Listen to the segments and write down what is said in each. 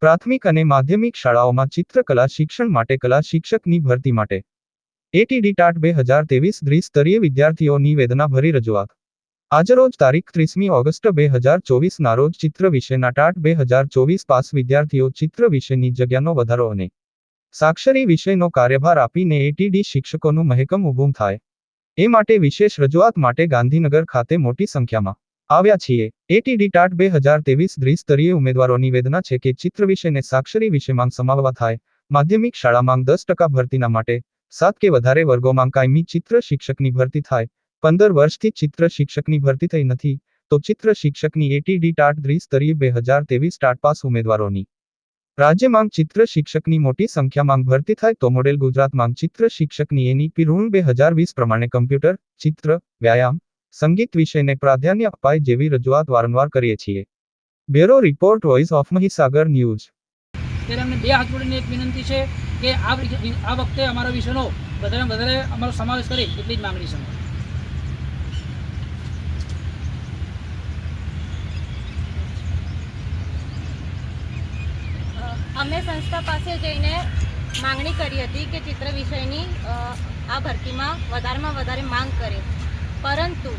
પ્રાથમિક અને માધ્યમિક શાળાઓમાં ચિત્રકલા શિક્ષણ માટે કલા શિક્ષકની ભરતી માટે એટીડી ટાટ 2023 દ્વિસ્તરીય વિદ્યાર્થીઓની વેદનાભરી રજૂઆત। આજરોજ તારીખ 30મી ઓગસ્ટ 2024 ના રોજ ચિત્ર વિષયના ટાટ 2024 પાસ વિદ્યાર્થીઓ ચિત્ર વિષયની જગ્યાનો વધારો અને સાક્ષરી વિષયનો કાર્યભાર આપીને એટીડી શિક્ષકોનું મહેકમ ઊભું થાય એ માટે વિશેષ રજૂઆત માટે ગાંધીનગર ખાતે મોટી સંખ્યામાં આવ્યા છીએ। એટીડી ટાટ 2023 દ્વિસ્તરીય ઉમેદવારોની વેદના છે કે ચિત્ર વિષયને સાક્ષરી વિષયમાં સમાવવા થાય। માધ્યમિક શાળામાં 10% ભરતીના માટે 7 કે વધારે વર્ગોમાં કાયમી ચિત્ર શિક્ષકની ભરતી થાય। 15 વર્ષથી ચિત્ર શિક્ષકની ભરતી થઈ નથી તો ચિત્ર શિક્ષકની એટીડી ટાટ દ્વિસ્તરીય 2023 ટાટ પાસ ઉમેદવારોની રાજ્યમાં ચિત્ર શિક્ષકની મોટી સંખ્યામાં ભરતી થાય તો મોડેલ ગુજરાતમાં ચિત્ર શિક્ષકની એનઈપી રૂલ 2020 પ્રમાણે કમ્પ્યુટર, ચિત્ર, વ્યાયામ, સંગીત વિષયને પ્રાધાન્ય અપાય જેવી રજૂઆત વારંવાર કરીએ છીએ। Bureau report, voice of Mahisagar news. ત્યારે અમને બે હાથ જોડીને એક વિનંતી છે કે આ વખતે અમારા વિષયનો વધારે અમારો સમાવેશ કરે એટલી જ માંગણી છે। અમે સંસ્થા પાસે જઈને માંગણી કરી હતી કે ચિત્ર વિષયની આ ભરતીમાં વધારેમાં વધારે માંગ કરે, પરંતુ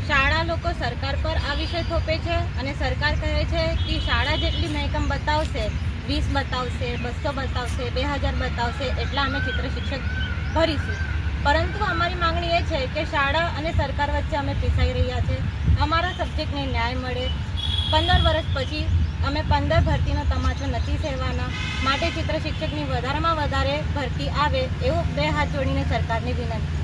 શાળા લોકો સરકાર પર આ વિષય થોપે છે અને સરકાર કહે છે કે શાળા જેટલી મહેકમ બતાવશે, 20 બતાવશે, 200 બતાવશે, 2000 બતાવશે એટલા અમે ચિત્ર શિક્ષક ભરીશું। પરંતુ અમારી માંગણી એ છે કે શાળા અને સરકાર વચ્ચે અમે પીસાઈ રહ્યા છે। અમારા સબ્જેક્ટને ન્યાય મળે। 15 વર્ષ પછી અમે 15 ભરતીનો તમાચો નથી સહેવાના, માટે ચિત્ર શિક્ષકની વધારેમાં વધારે ભરતી આવે એવું બે હાથ જોડીને સરકારને વિનંતી।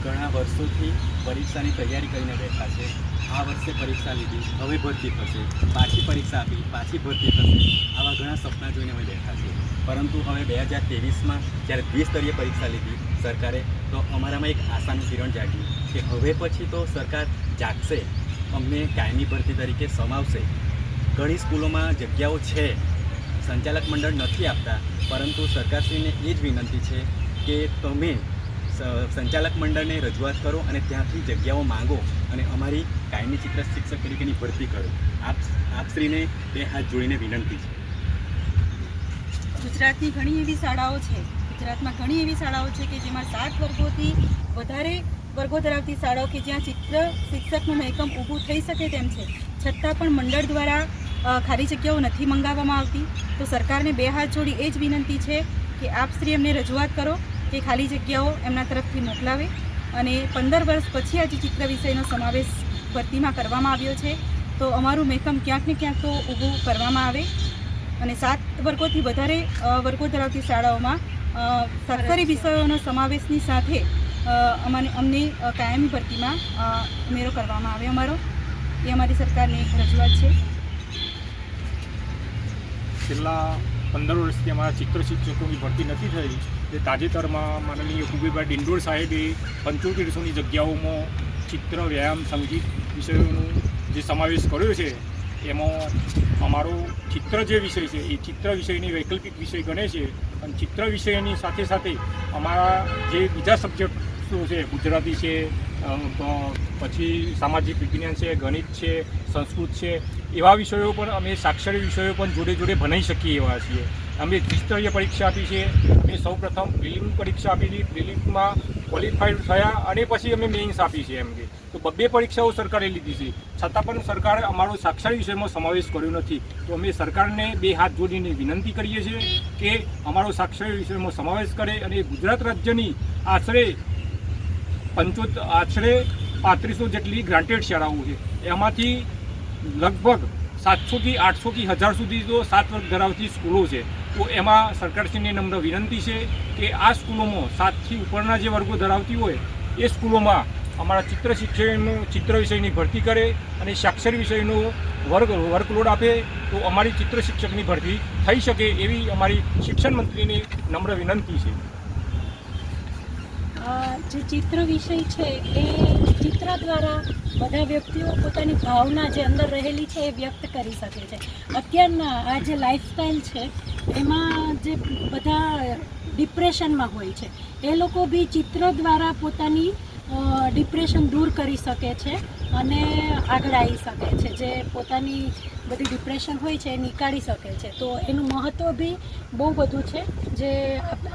ઘણા વર્ષોથી પરીક્ષાની તૈયારી કરીને બેઠા છે। આ વર્ષે પરીક્ષા લીધી, હવે ભરતી થશે, પાછી પરીક્ષા આપી, પાછી ભરતી થશે, આવા ઘણા સપના જોઈને અમે બેઠા છીએ। પરંતુ હવે 2023માં જ્યારે દ્વિસ્તરીય પરીક્ષા લીધી સરકારે, તો અમારામાં એક આશાનું કિરણ જાગ્યું કે હવે પછી તો સરકાર જાગશે, અમને કાયમી ભરતી તરીકે સમાવશે। ઘણી સ્કૂલોમાં જગ્યાઓ છે, સંચાલક મંડળ નથી આપતા, પરંતુ સરકારશ્રીને એ જ વિનંતી છે કે તમે સંચાલક મંડળને રજૂઆત કરો અને ત્યાંથી જગ્યાઓ માંગો અને અમારી કાયમી ચિત્ર શિક્ષક તરીકેની ભરતી કરો। આપશ્રીને બે હાથ જોડીને વિનંતી છે। ગુજરાતની ઘણી એવી શાળાઓ છે, ગુજરાતમાં ઘણી એવી શાળાઓ છે કે જેમાં 7 વર્ગોથી વધારે વર્ગો ધરાવતી શાળાઓ કે જ્યાં ચિત્ર શિક્ષકનું મહેકમ ઊભું થઈ શકે તેમ છે, છતાં પણ મંડળ દ્વારા ખાલી જગ્યાઓ નથી મંગાવવામાં આવતી। તો સરકારને બે હાથ જોડી એ જ વિનંતી છે કે આપશ્રી એમને રજૂઆત કરો કે ખાલી જગ્યાઓ એમના તરફથી મોકલાવે અને 15 વર્ષ પછી આજે ચિત્ર વિષયનો સમાવેશ ભરતીમાં કરવામાં આવ્યો છે તો અમારું મહેકમ ક્યાંક ને ક્યાંક તો ઊભું કરવામાં આવે અને 7 વર્ગોથી વધારે વર્ગો ધરાવતી શાળાઓમાં સરકારી વિષયોનો સમાવેશની સાથે અમને કાયમી ભરતીમાં ઉમેરો કરવામાં આવે અમારો, એ અમારી સરકારની રજૂઆત છે। છેલ્લા 15 વર્ષથી અમારા ચિત્ર શિક્ષકોની ભરતી નથી થઈ, તે તાજેતરમાં માનનીય કુબેરભાઈ ડિંડોર સાહેબે 7500ની જગ્યાઓમાં ચિત્ર, વ્યાયામ, સંગીત વિષયોનો જે સમાવેશ કર્યો છે એમાં અમારો ચિત્ર જે વિષય છે એ ચિત્ર વિષયની વૈકલ્પિક વિષય ગણે છે અને ચિત્ર વિષયની સાથે સાથે અમારા જે બીજા સબ્જેક્ટો છે, ગુજરાતી છે, પછી સામાજિક વિજ્ઞાન છે, ગણિત છે, સંસ્કૃત છે, એવા વિષયો પણ અમે સાક્ષરી વિષયો પણ જોડે જોડે ભણાવી શકીએ એવા છીએ। અમે દ્વિસ્તરીય પરીક્ષા આપી છે, અમે સૌપ્રથમ પ્રિલિમ પરીક્ષા આપી હતી, પ્રિલિમમાં ક્વોલિફાઈડ થયા અને પછી અમે મેઇન્સ આપી છે એમ કે તો 2 પરીક્ષાઓ સરકારે લીધી છે, છતાં પણ સરકારે અમારો સાક્ષરી વિષયમાં સમાવેશ કર્યો નથી। તો અમે સરકારને બે હાથ જોડીને વિનંતી કરીએ છીએ કે અમારો સાક્ષરી વિષયમાં સમાવેશ કરે અને ગુજરાત રાજ્યની આશરે 3500 જેટલી ગ્રાન્ટેડ શાળાઓ છે, એમાંથી લગભગ 700 થી 800 થી 1000 સુધી તો 7 વર્ગ ધરાવતી સ્કૂલો છે। તો એમાં સરકારશ્રીને નમ્ર વિનંતી છે કે આ સ્કૂલોમાં 7થી ઉપરના જે વર્ગો ધરાવતી હોય એ સ્કૂલોમાં અમારા ચિત્ર શિક્ષકનું ચિત્ર વિષયની ભરતી કરે અને સાક્ષરી વિષયનો વર્કલોડ આપે તો અમારી ચિત્ર શિક્ષકની ભરતી થઈ શકે એવી અમારી શિક્ષણ મંત્રીની નમ્ર વિનંતી છે। જે ચિત્ર વિષય છે એ ચિત્ર દ્વારા બધા વ્યક્તિઓ પોતાની ભાવના જે અંદર રહેલી છે એ વ્યક્ત કરી શકે છે। અત્યારના આ જે લાઈફસ્ટાઈલ છે એમાં જે બધા ડિપ્રેશનમાં હોય છે એ લોકો બી ચિત્ર દ્વારા પોતાની ડિપ્રેશન દૂર કરી શકે છે અને આગળ આવી શકે છે, જે પોતાની બધી ડિપ્રેશન હોય છે એ નીકાળી શકે છે. તો એનું મહત્ત્વ બી બહુ બધું છે, જે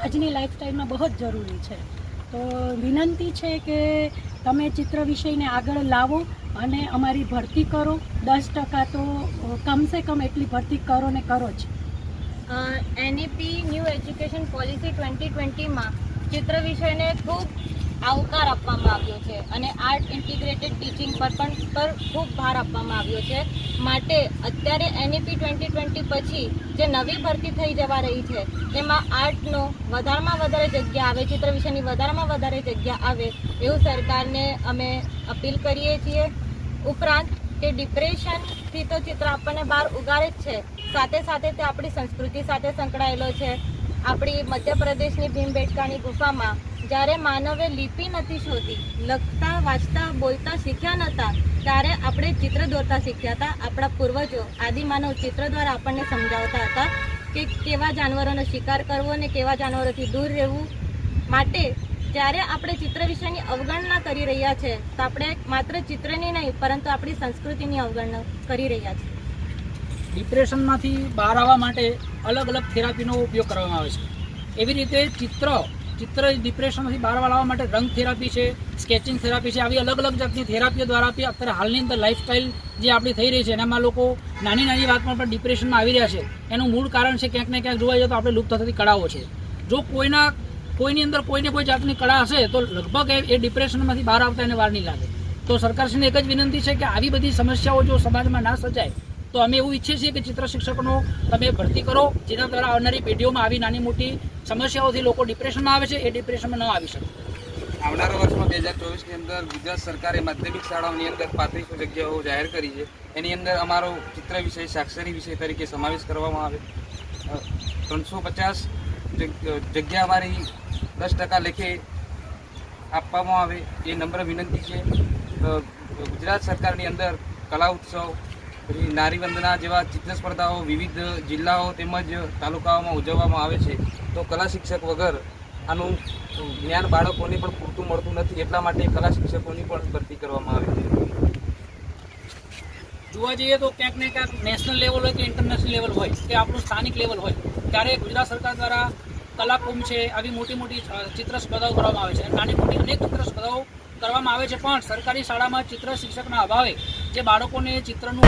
આજની લાઈફસ્ટાઈલમાં બહુ જ જરૂરી છે. તો વિનંતી છે કે તમે ચિત્ર વિષયને આગળ લાવો અને અમારી ભરતી કરો. 10% તો કમસે કમ એટલી ભરતી કરો ને કરો જ. NEP ન્યૂ એજ્યુકેશન પોલિસી 2020માં ચિત્ર વિષયને ખૂબ આવકાર આપવામાં આવ્યો છે અને આર્ટ ઇન્ટિગ્રેટેડ ટીચિંગ પર ખૂબ ભાર આપવામાં આવ્યો છે. માટે અત્યારે NEP 2020 પછી જે નવી ભરતી થઈ જવા રહી છે એમાં આર્ટનો વધારેમાં વધારે જગ્યા આવે, ચિત્ર વિષયની વધારેમાં વધારે જગ્યા આવે એવું સરકારને અમે અપીલ કરીએ છીએ. ઉપરાંત કે ડિપ્રેશનથી તો ચિત્ર આપણને બહાર ઉગાડે જ છે, સાથે સાથે તે આપણી સંસ્કૃતિ સાથે સંકળાયેલો છે. આપણી મધ્યપ્રદેશની ભીમબેટકાની ગુફામાં જ્યારે માનવે લિપિ નથી શોધી, લખતા વાંચતા બોલતા શીખ્યા નહોતા, ત્યારે આપણે ચિત્ર દોરતા શીખ્યા હતા. આપણા પૂર્વજો આદિમાનવ ચિત્ર દ્વારા આપણને સમજાવતા હતા કે કેવા જાનવરોનો શિકાર કરવો અને કેવા જાનવરોથી દૂર રહેવું. માટે જ્યારે આપણે ચિત્ર વિષયની અવગણના કરી રહ્યા છે તો આપણે માત્ર ચિત્રની નહીં પરંતુ આપણી સંસ્કૃતિની અવગણના કરી રહ્યા છીએ. ડિપ્રેશનમાંથી બહાર આવવા માટે અલગ અલગ થેરાપીનો ઉપયોગ કરવામાં આવે છે. એવી રીતે ચિત્ર ડિપ્રેશનમાંથી બહાર લાવવા માટે રંગ થેરાપી છે, સ્કેચિંગ થેરાપી છે. આવી અલગ અલગ જાતની થેરાપીઓ દ્વારા બી અત્યારે હાલની અંદર લાઈફસ્ટાઈલ જે આપણી થઈ રહી છે એનામાં લોકો નાની નાની વાતમાં પણ ડિપ્રેશનમાં આવી રહ્યા છે. એનું મૂળ કારણ છે ક્યાંક ને ક્યાંક જોવા જઈએ તો આપણે લુપ્ત થતી કળાઓ છે. જો કોઈની અંદર કોઈને કોઈ જાતની કળા હશે તો લગભગ એ ડિપ્રેશનમાંથી બહાર આવતા એને વાર નહીં લાગે. તો સરકારશ્રીને એક જ વિનંતી છે કે આવી બધી સમસ્યાઓ જો સમાજમાં ના સર્જાય તો અમે એવું ઈચ્છીએ છીએ કે ચિત્ર શિક્ષકોનો તમે ભરતી કરો, જેના દ્વારા આવનારી પેઢીઓમાં આવી નાની મોટી સમસ્યાઓથી લોકો ડિપ્રેશનમાં આવે છે એ ડિપ્રેશનમાં ન આવી શકે. આવનારા વર્ષમાં 2024ની અંદર ગુજરાત સરકારે માધ્યમિક શાળાઓની અંદર 3500 જગ્યાઓ જાહેર કરી છે. એની અંદર અમારો ચિત્ર વિષય સાક્ષરી વિષય તરીકે સમાવેશ કરવામાં આવે. 350 જગ્યા અમારી 10% લેખે આપવામાં આવે એ નમ્ર વિનંતી છે. ગુજરાત સરકારની અંદર કલા ઉત્સવ, પછી નારી વંદના જેવા ચિત્ર સ્પર્ધાઓ વિવિધ જિલ્લાઓ તેમજ તાલુકાઓમાં ઉજવવામાં આવે છે. તો કલા શિક્ષક વગર આનું જ્ઞાન બાળકોને પણ પૂરતું મળતું નથી, એટલા માટે કલા શિક્ષકોની પણ ભરતી કરવામાં આવે છે. જોવા જઈએ તો ક્યાંક ને ક્યાંક નેશનલ લેવલ હોય કે ઇન્ટરનેશનલ લેવલ હોય કે આપણું સ્થાનિક લેવલ હોય ત્યારે ગુજરાત સરકાર દ્વારા કલાકુંભ છે, આવી મોટી મોટી ચિત્ર સ્પર્ધાઓ કરવામાં આવે છે. નાની મોટી અનેક ચિત્ર સ્પર્ધાઓ કરવામાં આવે છે, પણ સરકારી શાળામાં ચિત્ર શિક્ષકના અભાવે જે બાળકોને ચિત્રનું